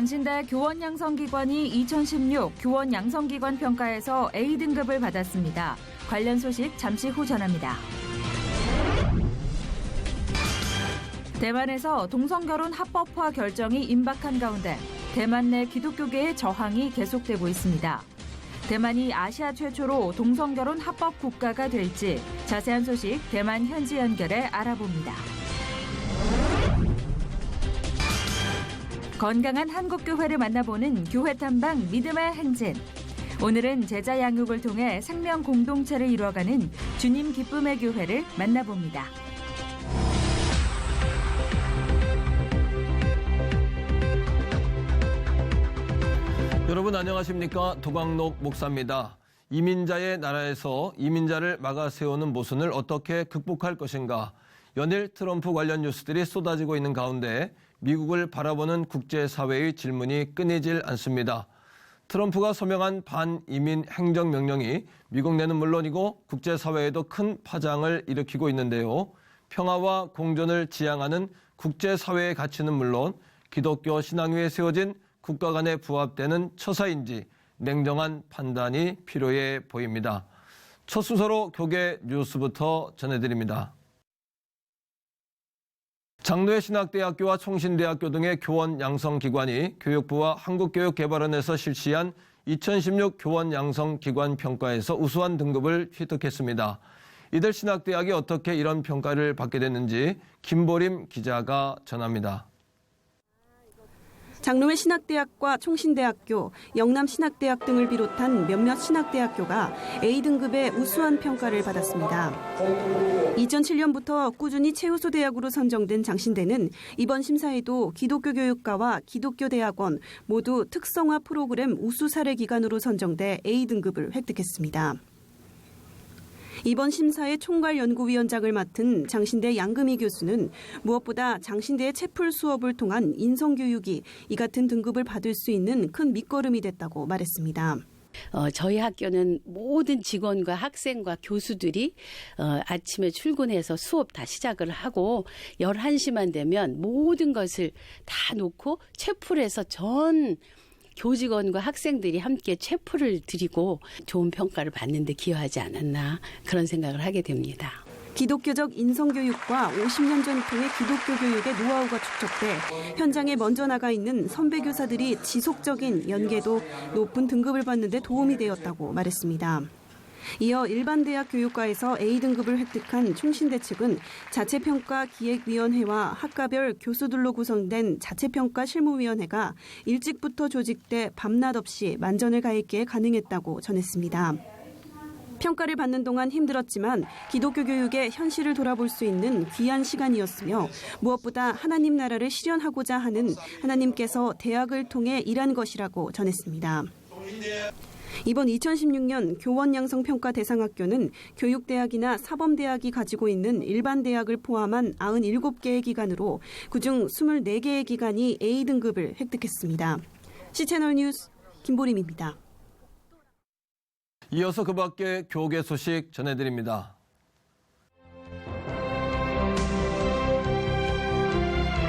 장신대 교원양성기관이 2016 교원양성기관 평가에서 A등급을 받았습니다. 관련 소식 잠시 후 전합니다. 대만에서 동성결혼 합법화 결정이 임박한 가운데 대만 내 기독교계의 저항이 계속되고 있습니다. 대만이 아시아 최초로 동성결혼 합법 국가가 될지 자세한 소식 대만 현지 연결해 알아봅니다. 건강한 한국교회를 만나보는 교회 탐방 믿음의 행진. 오늘은 제자 양육을 통해 생명 공동체를 이루어가는 주님 기쁨의 교회를 만나봅니다. 여러분 안녕하십니까? 도광록 목사입니다. 이민자의 나라에서 이민자를 막아 세우는 모순을 어떻게 극복할 것인가? 연일 트럼프 관련 뉴스들이 쏟아지고 있는 가운데 미국을 바라보는 국제사회의 질문이 끊이질 않습니다. 트럼프가 서명한 반이민 행정명령이 미국 내는 물론이고 국제사회에도 큰 파장을 일으키고 있는데요. 평화와 공존을 지향하는 국제사회의 가치는 물론 기독교 신앙 위에 세워진 국가 간에 부합되는 처사인지 냉정한 판단이 필요해 보입니다. 첫 순서로 교계 뉴스부터 전해드립니다. 장로회 신학대학교와 총신대학교 등의 교원 양성기관이 교육부와 한국교육개발원에서 실시한 2016 교원 양성기관 평가에서 우수한 등급을 획득했습니다. 이들 신학대학이 어떻게 이런 평가를 받게 됐는지 김보림 기자가 전합니다. 장로회 신학대학과 총신대학교, 영남신학대학 등을 비롯한 몇몇 신학대학교가 A등급의 우수한 평가를 받았습니다. 2007년부터 꾸준히 최우수 대학으로 선정된 장신대는 이번 심사에도 기독교 교육과와 기독교 대학원 모두 특성화 프로그램 우수 사례 기관으로 선정돼 A등급을 획득했습니다. 이번 심사의 총괄연구위원장을 맡은 장신대 양금희 교수는 무엇보다 장신대의 채플 수업을 통한 인성교육이 이 같은 등급을 받을 수 있는 큰 밑거름이 됐다고 말했습니다. 저희 학교는 모든 직원과 학생과 교수들이 아침에 출근해서 수업 다 시작을 하고 11시만 되면 모든 것을 다 놓고 채플에서 전 교직원과 학생들이 함께 채플을 드리고 좋은 평가를 받는 데 기여하지 않았나 그런 생각을 하게 됩니다. 기독교적 인성교육과 50년 전통의 기독교 교육의 노하우가 축적돼 현장에 먼저 나가 있는 선배 교사들이 지속적인 연계도 높은 등급을 받는 데 도움이 되었다고 말했습니다. 이어 일반대학 교육과에서 A등급을 획득한 총신대 측은 자체평가 기획위원회와 학과별 교수들로 구성된 자체평가 실무위원회가 일찍부터 조직돼 밤낮 없이 만전을 가했기에 가능했다고 전했습니다. 평가를 받는 동안 힘들었지만 기독교 교육의 현실을 돌아볼 수 있는 귀한 시간이었으며 무엇보다 하나님 나라를 실현하고자 하는 하나님께서 대학을 통해 일한 것이라고 전했습니다. 이번 2016년 교원양성평가 대상학교는 교육대학이나 사범대학이 가지고 있는 일반대학을 포함한 97개의 기관으로 그중 24개의 기관이 A등급을 획득했습니다. C채널 뉴스 김보림입니다. 이어서 그 밖의 교계 소식 전해드립니다.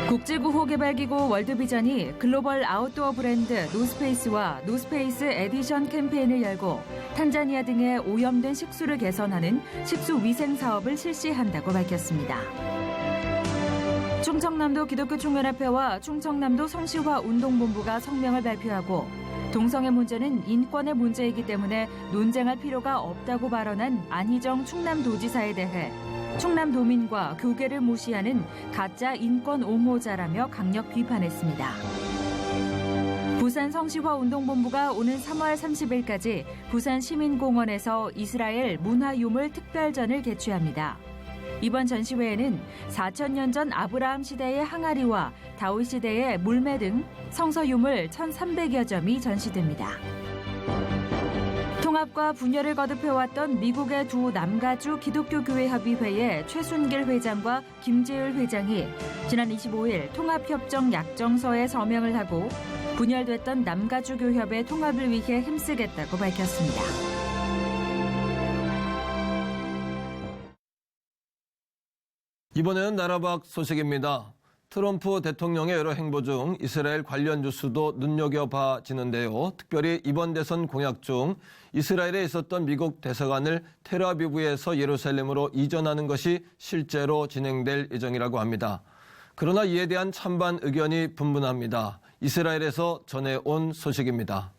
국제구호개발기구 월드비전이 글로벌 아웃도어 브랜드 노스페이스와 노스페이스 에디션 캠페인을 열고 탄자니아 등의 오염된 식수를 개선하는 식수위생 사업을 실시한다고 밝혔습니다. 충청남도 기독교총연합회와 충청남도 성시화 운동본부가 성명을 발표하고 동성애 문제는 인권의 문제이기 때문에 논쟁할 필요가 없다고 발언한 안희정 충남도지사에 대해 충남도민과 교계를 무시하는 가짜 인권 옹호자라며 강력 비판했습니다. 부산 성시화운동본부가 오는 3월 30일까지 부산 시민공원에서 이스라엘 문화유물 특별전을 개최합니다. 이번 전시회에는 4,000년 전 아브라함 시대의 항아리와 다윗 시대의 물매 등 성서유물 1,300여 점이 전시됩니다. 통합과 분열을 거듭해왔던 미국의 두 남가주 기독교교회협의회의 최순길 회장과 김재율 회장이 지난 25일 통합협정 약정서에 서명을 하고 분열됐던 남가주 교협의 통합을 위해 힘쓰겠다고 밝혔습니다. 이번에는 나라 밖 소식입니다. 트럼프 대통령의 여러 행보 중 이스라엘 관련 뉴스도 눈여겨봐지는데요. 특별히 이번 대선 공약 중 이스라엘에 있었던 미국 대사관을 텔아비브에서 예루살렘으로 이전하는 것이 실제로 진행될 예정이라고 합니다. 그러나 이에 대한 찬반 의견이 분분합니다. 이스라엘에서 전해온 소식입니다.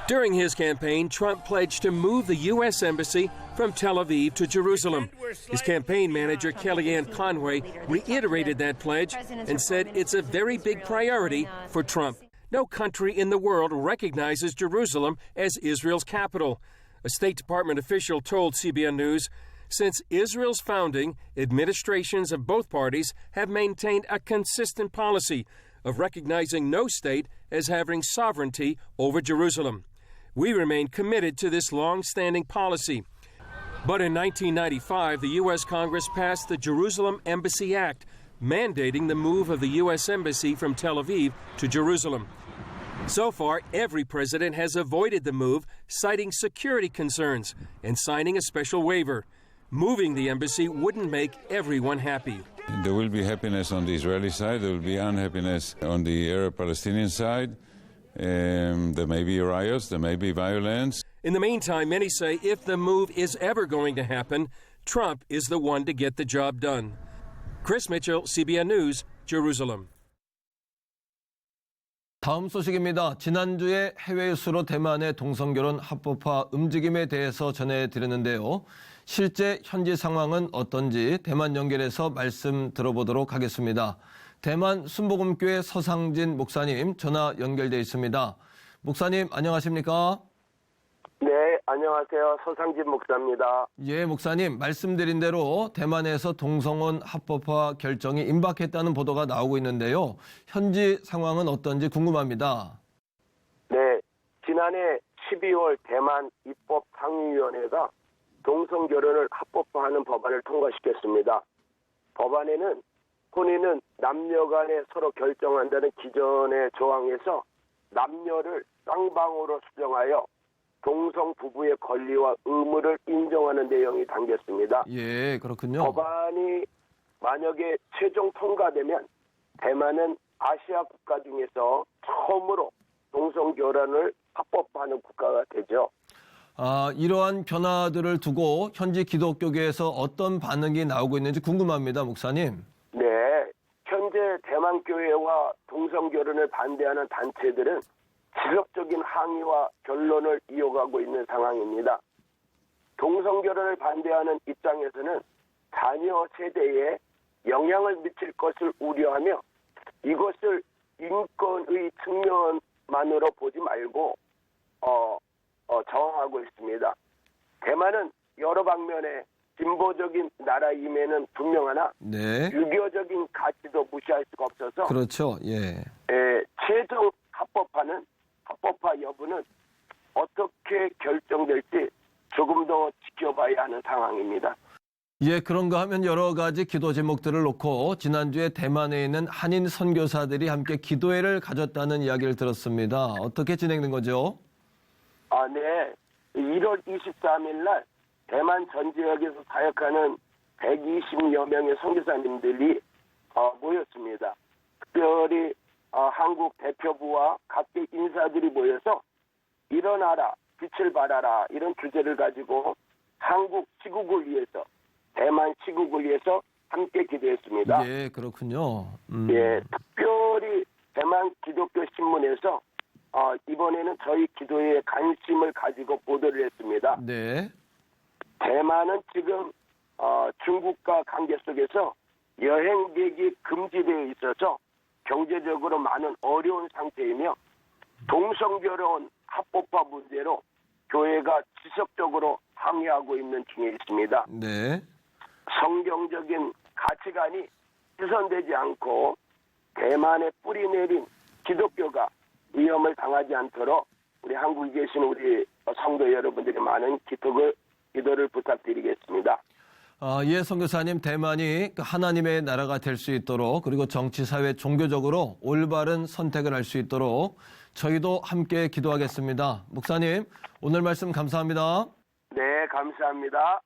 During his campaign, Trump pledged to move the U.S. Embassy from Tel Aviv to Jerusalem. His campaign manager, Kellyanne Conway, reiterated that pledge and said it's a very big priority for Trump. No country in the world recognizes Jerusalem as Israel's capital. A State Department official told CBN News, since Israel's founding, administrations of both parties have maintained a consistent policy of recognizing no state as having sovereignty over Jerusalem. We remain committed to this long-standing policy. But in 1995, the U.S. Congress passed the Jerusalem Embassy Act, mandating the move of the U.S. Embassy from Tel Aviv to Jerusalem. So far, every president has avoided the move, citing security concerns and signing a special waiver. Moving the embassy wouldn't make everyone happy. There will be happiness on the Israeli side. There will be unhappiness on the Arab-Palestinian side. There may be riots. There may be violence. In the meantime, many say if the move is ever going to happen, Trump is the one to get the job done. Chris Mitchell, CBN News, Jerusalem. 다음 소식입니다. 지난주에 해외 뉴스로 대만의 동성결혼 합법화 움직임에 대해서 전해드렸는데요. 실제 현지 상황은 어떤지 대만 연결해서 말씀 들어보도록 하겠습니다. 대만 순복음교회 서상진 목사님 전화 연결돼 있습니다. 목사님 안녕하십니까? 네, 안녕하세요. 서상진 목사입니다. 예, 목사님 말씀드린 대로 대만에서 동성혼 합법화 결정이 임박했다는 보도가 나오고 있는데요. 현지 상황은 어떤지 궁금합니다. 네, 지난해 12월 대만 입법상위위원회가 동성결혼을 합법화하는 법안을 통과시켰습니다. 법안에는 혼인은 남녀 간에 서로 결정한다는 기존의 조항에서 남녀를 쌍방으로 수정하여 동성 부부의 권리와 의무를 인정하는 내용이 담겼습니다. 예, 그렇군요. 법안이 만약에 최종 통과되면 대만은 아시아 국가 중에서 처음으로 동성결혼을 합법화하는 국가가 되죠. 이러한 변화들을 두고 현지 기독교계에서 어떤 반응이 나오고 있는지 궁금합니다, 목사님. 네, 현재 대만교회와 동성결혼을 반대하는 단체들은 지속적인 항의와 결론을 이어가고 있는 상황입니다. 동성결혼을 반대하는 입장에서는 자녀 세대에 영향을 미칠 것을 우려하며 이것을 인권의 측면만으로 보지 말고 저항하고 있습니다. 대만은 여러 방면에 진보적인 나라임에는 분명하나 네. 유교적인 가치도 무시할 수가 없어서 그렇죠. 예. 최종 합법화 여부는 어떻게 결정될지 조금 더 지켜봐야 하는 상황입니다. 예, 그런가 하면 여러 가지 기도 제목들을 놓고 지난주에 대만에 있는 한인 선교사들이 함께 기도회를 가졌다는 이야기를 들었습니다. 어떻게 진행된 거죠? 네. 1월 23일 날 대만 전 지역에서 사역하는 120여 명의 선교사님들이 모였습니다. 특별히 한국 대표부와 각계 인사들이 모여서 일어나라, 빛을 발하라 이런 주제를 가지고 한국 시국을 위해서, 대만 시국을 위해서 함께 기도했습니다. 예, 그렇군요. 예, 특별히 대만 기독교 신문에서 이번에는 저희 기도에 관심을 가지고 보도를 했습니다. 네. 대만은 지금 중국과 관계 속에서 여행객이 금지되어 있어서 경제적으로 많은 어려운 상태이며 동성결혼 합법화 문제로 교회가 지속적으로 항의하고 있는 중에 있습니다. 네. 성경적인 가치관이 훼손되지 않고 대만에 뿌리 내린 기독교가 위험을 당하지 않도록 우리 한국에 계신 우리 성도 여러분들이 많은 기도를 부탁드리겠습니다. 예, 선교사님, 대만이 하나님의 나라가 될 수 있도록 그리고 정치, 사회, 종교적으로 올바른 선택을 할 수 있도록 저희도 함께 기도하겠습니다. 목사님, 오늘 말씀 감사합니다. 네, 감사합니다.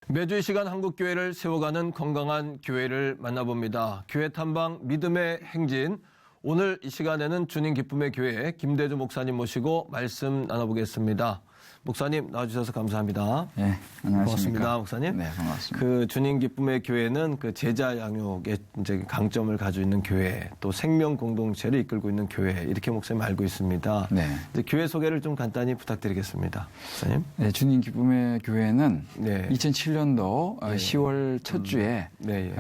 매주 이 시간 한국교회를 세워가는 건강한 교회를 만나봅니다. 교회 탐방 믿음의 행진. 오늘 이 시간에는 주님 기쁨의 교회 김대주 목사님 모시고 말씀 나눠보겠습니다. 목사님 나와주셔서 감사합니다. 네, 안녕하십니까. 고맙습니다, 목사님. 네, 반갑습니다. 그 주님 기쁨의 교회는 그 제자 양육의 이제 강점을 가지고 있는 교회, 또 생명 공동체를 이끌고 있는 교회 이렇게 목사님 알고 있습니다. 네. 이제 교회 소개를 좀 간단히 부탁드리겠습니다, 목사님. 네, 주님 기쁨의 교회는 네. 2007년도 10월 첫 주에 네,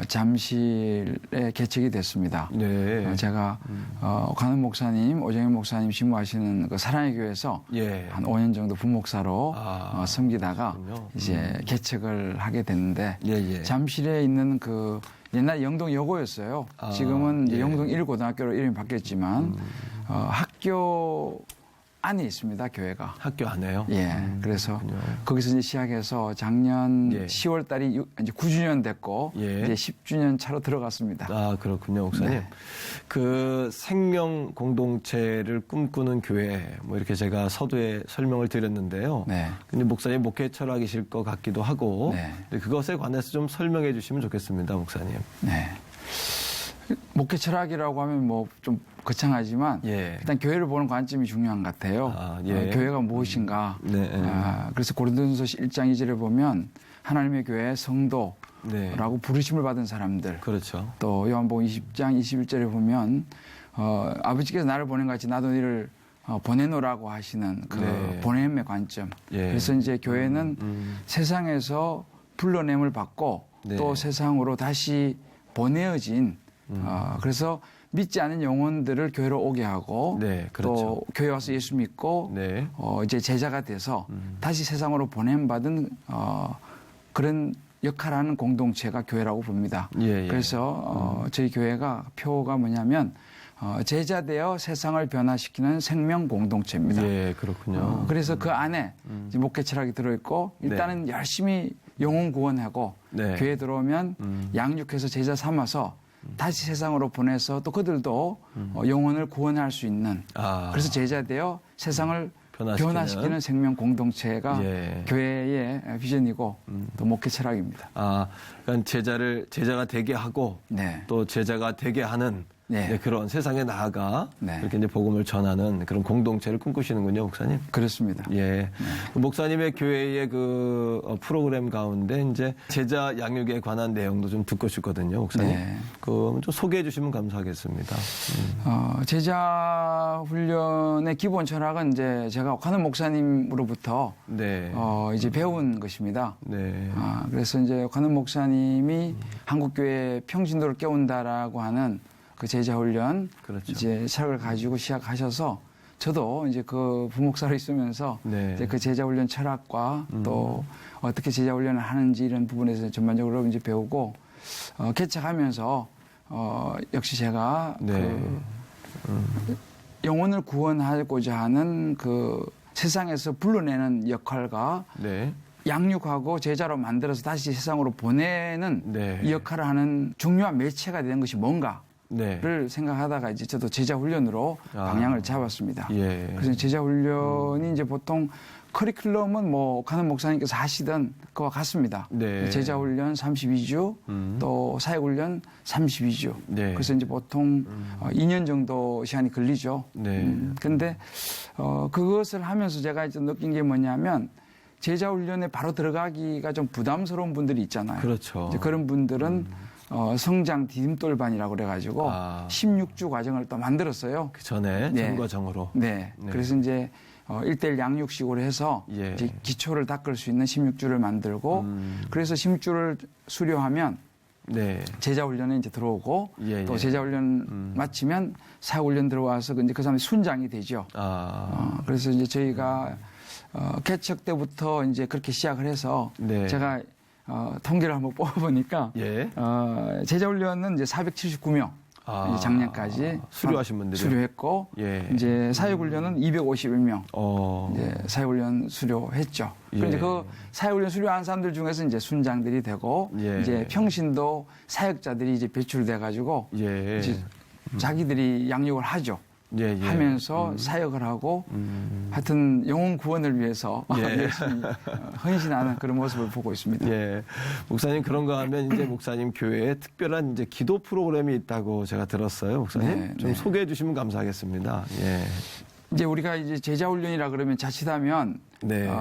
잠실에 개척이 됐습니다. 네. 제가 관은 목사님, 오정현 목사님 신무하시는 그 사랑의 교회에서 예. 한 5년 정도 부목사로 섬기다가 그렇군요. 이제 개척을 하게 됐는데 예, 예. 잠실에 있는 그 옛날 영동 여고였어요. 지금은 이제 예. 영동 1고등학교로 이름이 바뀌었지만 학교 안에 있습니다, 교회가. 학교 안에요? 예. 그래서 그렇군요. 거기서 이제 시작해서 작년 예. 10월 달이 이제 9주년 됐고 예. 이제 10주년 차로 들어갔습니다. 아, 그렇군요, 목사님. 네. 그 생명 공동체를 꿈꾸는 교회, 뭐 이렇게 제가 서두에 설명을 드렸는데요. 네. 근데 목사님 목회 철학이실 것 같기도 하고, 네. 근데 그것에 관해서 좀 설명해 주시면 좋겠습니다, 목사님. 네. 목회 철학이라고 하면 뭐 좀 거창하지만 예. 일단 교회를 보는 관점이 중요한 것 같아요. 예. 교회가 무엇인가. 네. 그래서 고린도전서 1장 2절에 보면 하나님의 교회 성도라고 네. 부르심을 받은 사람들. 그렇죠. 또 요한복음 20장 21절에 보면 아버지께서 나를 보낸 것 같이 나도 너를 보내노라고 하시는 그 네. 보냄의 관점. 예. 그래서 이제 교회는 세상에서 불러냄을 받고 네. 또 세상으로 다시 보내어진 그래서 믿지 않은 영혼들을 교회로 오게 하고 네, 그렇죠. 또 교회 와서 예수 믿고 네. 이제 제자가 돼서 다시 세상으로 보냄받은 그런 역할을 하는 공동체가 교회라고 봅니다. 예, 예. 그래서 저희 교회가 표가 뭐냐면 제자되어 세상을 변화시키는 생명 공동체입니다. 예, 그렇군요. 그래서 그 안에 이제 목회 철학이 들어있고 일단은 열심히 영혼 구원하고 네. 교회에 들어오면 양육해서 제자 삼아서 다시 세상으로 보내서 또 그들도 영혼을 구원할 수 있는 그래서 제자되어 세상을 변화시키는 생명 공동체가 예. 교회의 비전이고 또 목회 철학입니다. 그러니까 제자가 되게 하고 네. 또 제자가 되게 하는 네. 네, 그런 세상에 나아가 네. 이렇게 이제 복음을 전하는 그런 공동체를 꿈꾸시는군요, 목사님. 그렇습니다. 예. 그 목사님의 교회의 그 프로그램 가운데 이제 제자 양육에 관한 내용도 좀 듣고 싶거든요, 목사님. 네. 그 좀 소개해 주시면 감사하겠습니다. 제자 훈련의 기본 철학은 이제 제가 관은 목사님으로부터 네. 이제 배운 것입니다. 네. 그래서 이제 관은 목사님이 한국교회 평신도를 깨운다라고 하는 그 제자 훈련 그렇죠. 이제 철학을 가지고 시작하셔서 저도 이제 그 부목사로 있으면서 네. 이제 그 제자 훈련 철학과 또 어떻게 제자 훈련을 하는지 이런 부분에서 전반적으로 이제 배우고 개척하면서 역시 제가 네. 그 영혼을 구원하고자 하는 그 세상에서 불러내는 역할과 네. 양육하고 제자로 만들어서 다시 세상으로 보내는 네. 이 역할을 하는 중요한 매체가 되는 것이 뭔가를 네. 생각하다가 이제 저도 제자 훈련으로 방향을 잡았습니다. 예. 그래서 제자 훈련이 이제 보통 커리큘럼은 뭐 관은 목사님께서 하시던 그와 같습니다. 네. 제자 훈련 32주 또 사역 훈련 32주. 네. 그래서 이제 보통 2년 정도 시간이 걸리죠. 네. 근데 그것을 하면서 제가 이제 느낀 게 뭐냐면 제자 훈련에 바로 들어가기가 좀 부담스러운 분들이 있잖아요. 그렇죠. 이제 그런 분들은 성장 디딤돌반이라고 그래가지고 16주 과정을 또 만들었어요. 그 전에 네. 전 과정으로. 네. 그래서 이제 1대1 양육식으로 해서 예. 이제 기초를 닦을 수 있는 16주를 만들고 그래서 16주를 수료하면 네. 제자 훈련에 이제 들어오고 예, 또 예. 제자 훈련 마치면 사역 훈련 들어와서 이제 그 사람이 순장이 되죠. 그래서 이제 저희가 개척 때부터 이제 그렇게 시작을 해서 네. 제가 통계를 한번 뽑아보니까 예. 제자 훈련은 이제 479명 이제 작년까지 수료하신 분들이요? 수료했고 예. 이제 사역 훈련은 251명 이제 사역 훈련 수료했죠. 예. 그런데 그 사역 훈련 수료한 사람들 중에서 이제 순장들이 되고 예. 이제 평신도 사역자들이 이제 배출돼 가지고 예. 이제 자기들이 양육을 하죠. 하면서 사역을 하고 하여튼 영혼 구원을 위해서 열심히 헌신하는 그런 모습을 보고 있습니다. 예. 목사님 그런가 하면 이제 목사님 교회에 특별한 이제 기도 프로그램이 있다고 제가 들었어요. 목사님 좀 소개해 주시면 감사하겠습니다. 예. 이제 우리가 이제 제자 훈련이라 그러면 자칫하면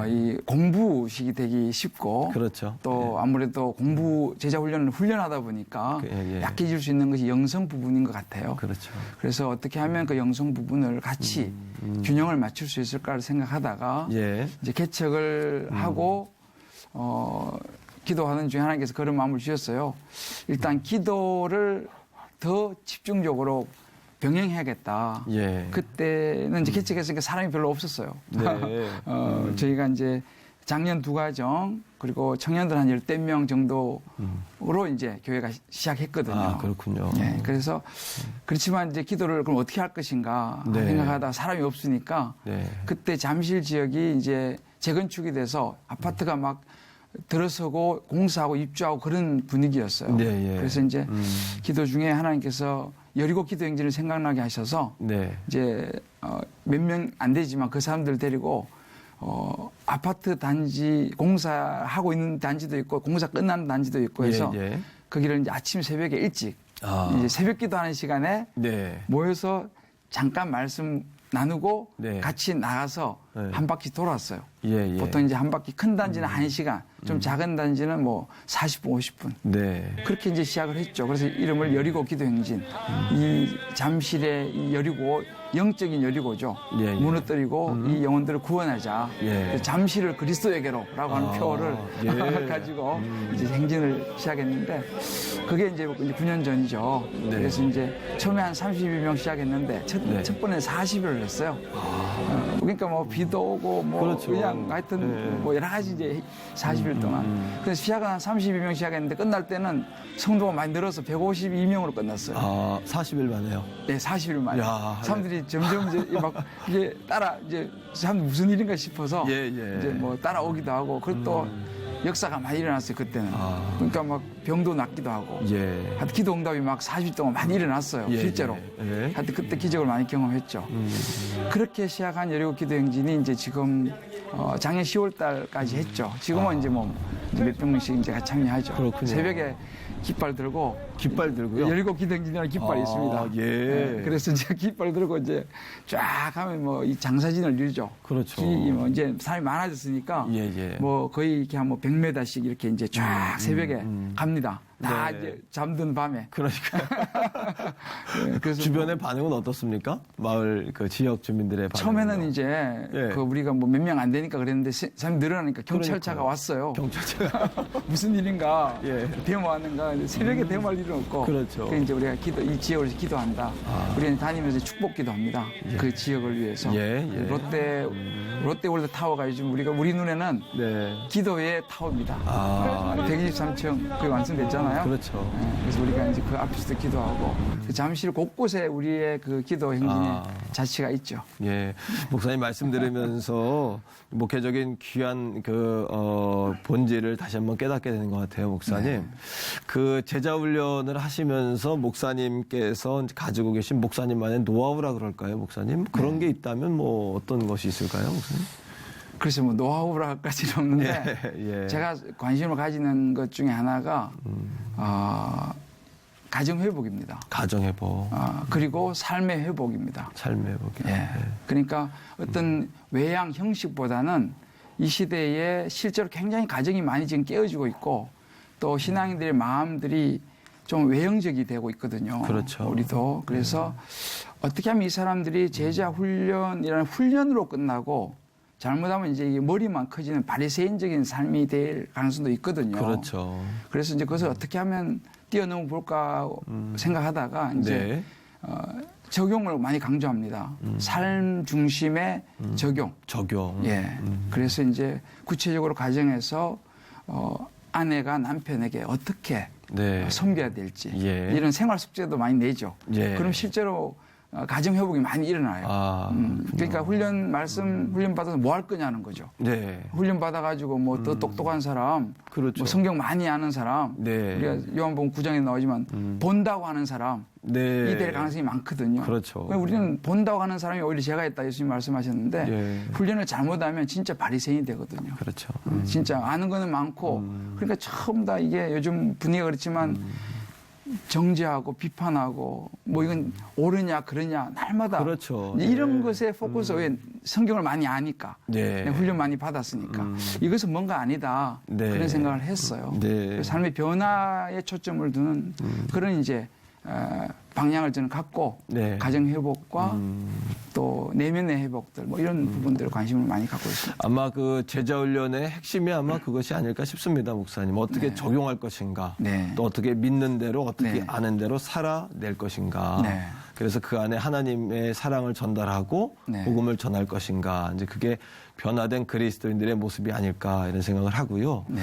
이 공부식이 되기 쉽고 그렇죠. 또 아무래도 제자 훈련을 훈련하다 보니까 약해질 수 있는 것이 영성 부분인 것 같아요. 그렇죠. 그래서 어떻게 하면 그 영성 부분을 같이 균형을 맞출 수 있을까를 생각하다가 이제 개척을 하고 기도하는 중에 하나님께서 그런 마음을 주셨어요. 일단 기도를 더 집중적으로 병행해야겠다. 그때는 이제 개척했으니까 사람이 별로 없었어요. 저희가 이제 작년 2가정 그리고 청년들 한 10명 정도로 이제 교회가 시작했거든요. 아, 그렇군요. 그래서 그렇지만 이제 기도를 그럼 어떻게 할 것인가 생각하다가 사람이 없으니까 그때 잠실 지역이 이제 재건축이 돼서 아파트가 막 들어서고 공사하고 입주하고 그런 분위기였어요. 그래서 이제 기도 중에 하나님께서 여리고 기도 행진을 생각나게 하셔서 이제 몇 명 안 되지만 그 사람들 데리고 아파트 단지 공사하고 있는 단지도 있고 공사 끝난 단지도 있고 해서 거기를 이제 아침 새벽에 일찍 이제 새벽 기도하는 시간에 모여서 잠깐 말씀 나누고 같이 나가서 한 바퀴 돌았어요. 보통 이제 한 바퀴 큰 단지는 1시간, 좀 작은 단지는 뭐 40분, 50분. 그렇게 이제 시작을 했죠. 그래서 이름을 여리고 기도행진. 이 잠실의 이 여리고, 영적인 여리고죠. 무너뜨리고 이 영혼들을 구원하자. 잠실을 그리스도에게로라고 하는 표어를 가지고 이제 행진을 시작했는데 그게 이제 9년 전이죠. 그래서 이제 처음에 한 32명 시작했는데 첫 번에 40일을 했어요. 그러니까 뭐 비도 오고 뭐 그냥 하여튼 뭐 여러 가지 이제 40일 동안. 그래서 시작은 한 32명 시작했는데 끝날 때는 성도가 많이 늘어서 152명으로 끝났어요. 아, 40일 만에요? 네, 40일 만에. 사람들이 점점 이제 막 이게 따라 이제 사람들 무슨 일인가 싶어서 이제 뭐 따라오기도 하고 그리고 또 역사가 많이 일어났어요, 그때는. 그러니까 막 병도 낫기도 하고. 하여튼 기도 응답이 막 40일 동안 많이 일어났어요, 실제로. 하여튼 그때 기적을 많이 경험했죠. 그렇게 시작한 여리고 기도 행진이 이제 지금 작년 10월 달까지 했죠. 지금은 이제 뭐 몇 명씩 이제 같이 참여하죠. 그렇군요. 새벽에 깃발 들고요? 여리고 기도 행진이라는 깃발이 있습니다. 그래서 이제 깃발 들고 이제 쫙 하면 뭐 이 장사진을 이루죠. 그렇죠. 뭐 이제 사람이 많아졌으니까 뭐 거의 이렇게 한 뭐 100m씩 이렇게 이제 쫙 새벽에 갑니다. 다 이제 잠든 밤에. 그러니까. 그래서 주변의 반응은 어떻습니까? 마을 그 지역 주민들의 반응. 처음에는 이제 그 우리가 뭐 몇 명 안 되니까 그랬는데 사람이 늘어나니까 경찰차가 왔어요. 경찰차가 무슨 일인가? 데모하는가? 새벽에 데모할 일은 없고. 그렇죠. 그래서 이제 우리가 이 지역을 기도한다. 우리는 다니면서 축복 기도합니다. 그 지역을 위해서. 롯데월드 타워가 요즘 우리 눈에는 기도의 타워입니다. 123층 거의 완성됐잖아요. 그렇죠. 그래서 우리가 이제 그 앞에서도 기도하고 잠실 곳곳에 우리의 그 기도 행진의 자취가 있죠. 목사님 말씀 들으면서 목회적인 귀한 그 본질을 다시 한번 깨닫게 되는 것 같아요, 목사님. 그 제자 훈련을 하시면서 목사님께서 가지고 계신 목사님만의 노하우라 그럴까요, 목사님? 그런 게 있다면 뭐 어떤 것이 있을까요, 목사님? 글쎄 뭐 노하우라까지는 없는데 제가 관심을 가지는 것 중에 하나가 가정 회복입니다. 가정 회복. 그리고 삶의 회복입니다. 삶의 회복이요. 그러니까 어떤 외양 형식보다는 이 시대에 실제로 굉장히 가정이 많이 지금 깨어지고 있고 또 신앙인들의 마음들이 좀 외형적이 되고 있거든요. 그렇죠. 우리도. 그래서 어떻게 하면 이 사람들이 제자 훈련이라는 훈련으로 끝나고 잘못하면 이제 이게 머리만 커지는 바리새인적인 삶이 될 가능성도 있거든요. 그렇죠. 그래서 이제 그것을 어떻게 하면 뛰어넘어 볼까 생각하다가 이제 적용을 많이 강조합니다. 삶 중심의 적용. 그래서 이제 구체적으로 가정에서 아내가 남편에게 어떻게 섬겨야 될지 이런 생활 숙제도 많이 내죠. 그럼 실제로 가정 회복이 많이 일어나요. 그러니까 훈련 받아서 뭐 할 거냐는 거죠. 훈련 받아가지고 뭐 더 똑똑한 사람, 뭐 성경 많이 아는 사람, 우리가 요한복음 9장에 나오지만 본다고 하는 사람, 네. 될 가능성이 많거든요. 그렇죠. 우리는 본다고 하는 사람이 오히려 죄가 있다 예수님 말씀하셨는데 예. 훈련을 잘못하면 진짜 바리새인이 되거든요. 그렇죠. 진짜 아는 거는 많고 그러니까 처음 다 이게 요즘 분위기가 그렇지만 정죄하고 비판하고 뭐 이건 옳으냐 그러냐 날마다 그렇죠. 이런 네. 것에 포커스 왜 성경을 많이 아니까 네. 훈련 많이 받았으니까 이것은 뭔가 아니다 네. 그런 생각을 했어요. 네. 삶의 변화에 초점을 두는 그런 이제 방향을 저는 갖고 네. 가정 회복과 또 내면의 회복들 뭐 이런 부분들을 관심을 많이 갖고 있습니다. 아마 그 제자 훈련의 핵심이 아마 그것이 아닐까 싶습니다, 목사님. 어떻게 네. 적용할 것인가, 네. 또 어떻게 믿는 대로, 어떻게 네. 아는 대로 살아낼 것인가. 네. 그래서 그 안에 하나님의 사랑을 전달하고 네. 복음을 전할 것인가. 이제 그게 변화된 그리스도인들의 모습이 아닐까 이런 생각을 하고요. 네.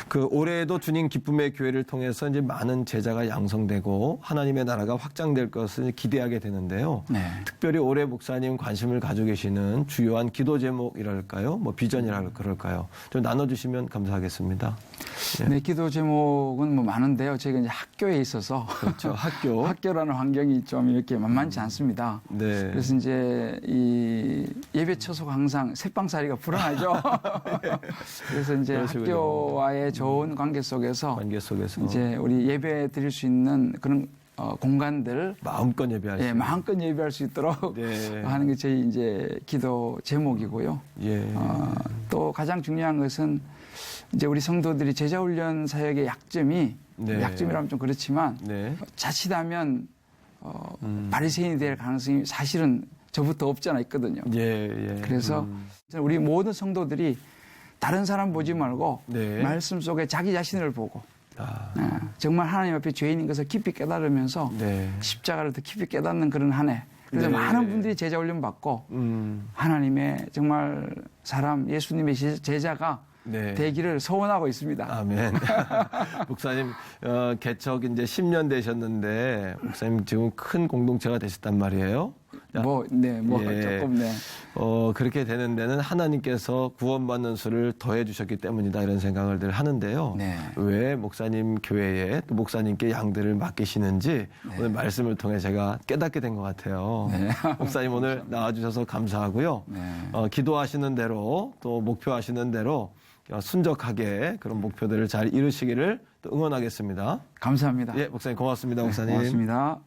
그 올해에도 주님 기쁨의 교회를 통해서 이제 많은 제자가 양성되고 하나님의 나라가 확장될 것을 기대하게 되는데요. 네. 특별히 올해 목사님 관심을 가지고 계시는 주요한 기도 제목이랄까요? 뭐 비전이라 그럴까요? 좀 나눠주시면 감사하겠습니다. 예. 네, 기도 제목은 뭐 많은데요. 저희가 이제 학교에 있어서 그렇죠. 학교. 학교라는 환경이 좀 이렇게 만만치 않습니다. 네. 그래서 이제 이 예배 처소가 항상 새빵살이가 불안하죠. 그래서 이제 그러시군요. 학교와의 좋은 관계 속에서 이제 우리 예배 드릴 수 있는 그런 공간들 마음껏 예배할 수 예, 마음껏 예배할 수 있도록 네. 하는 게 저희 이제 기도 제목이고요. 예. 또 가장 중요한 것은 이제 우리 성도들이 제자훈련 사역의 약점이 네. 약점이라면 좀 그렇지만 네. 자칫하면 바리새인이 될 가능성이 사실은 저부터 없지 않아 있거든요. 예, 예. 그래서 우리 모든 성도들이 다른 사람 보지 말고 네. 말씀 속에 자기 자신을 보고 정말 하나님 앞에 죄인인 것을 깊이 깨달으면서 네. 십자가를 더 깊이 깨닫는 그런 한 해. 그래서 네. 많은 분들이 제자 훈련 받고 하나님의 정말 사람 예수님의 제자가 네. 되기를 소원하고 있습니다. 아멘. 목사님, 개척 이제 10년 되셨는데, 목사님 지금 큰 공동체가 되셨단 말이에요. 예. 조금, 네. 그렇게 되는 데는 하나님께서 구원받는 수를 더해 주셨기 때문이다, 이런 생각을 늘 하는데요. 네. 왜 목사님 교회에 또 목사님께 양들을 맡기시는지 오늘 말씀을 통해 제가 깨닫게 된 것 같아요. 네. 목사님 오늘 나와주셔서 감사하고요. 네. 기도하시는 대로 또 목표하시는 대로 순적하게 그런 목표들을 잘 이루시기를 또 응원하겠습니다. 감사합니다. 예, 목사님 고맙습니다, 목사님. 고맙습니다.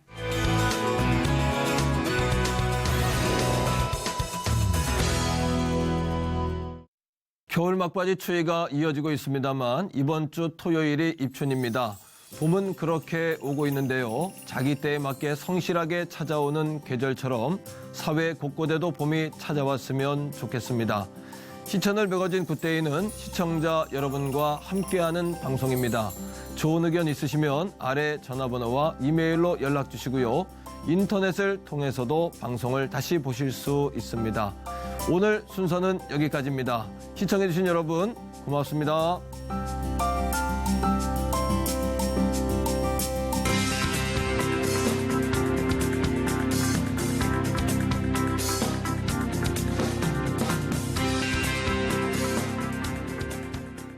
겨울 막바지 추위가 이어지고 있습니다만 이번 주 토요일이 입춘입니다. 봄은 그렇게 오고 있는데요. 자기 때에 맞게 성실하게 찾아오는 계절처럼 사회 곳곳에도 봄이 찾아왔으면 좋겠습니다. 시천을 메꿔진 굿데이는 시청자 여러분과 함께하는 방송입니다. 좋은 의견 있으시면 아래 전화번호와 이메일로 연락 주시고요. 인터넷을 통해서도 방송을 다시 보실 수 있습니다. 오늘 순서는 여기까지입니다. 시청해주신 여러분 고맙습니다.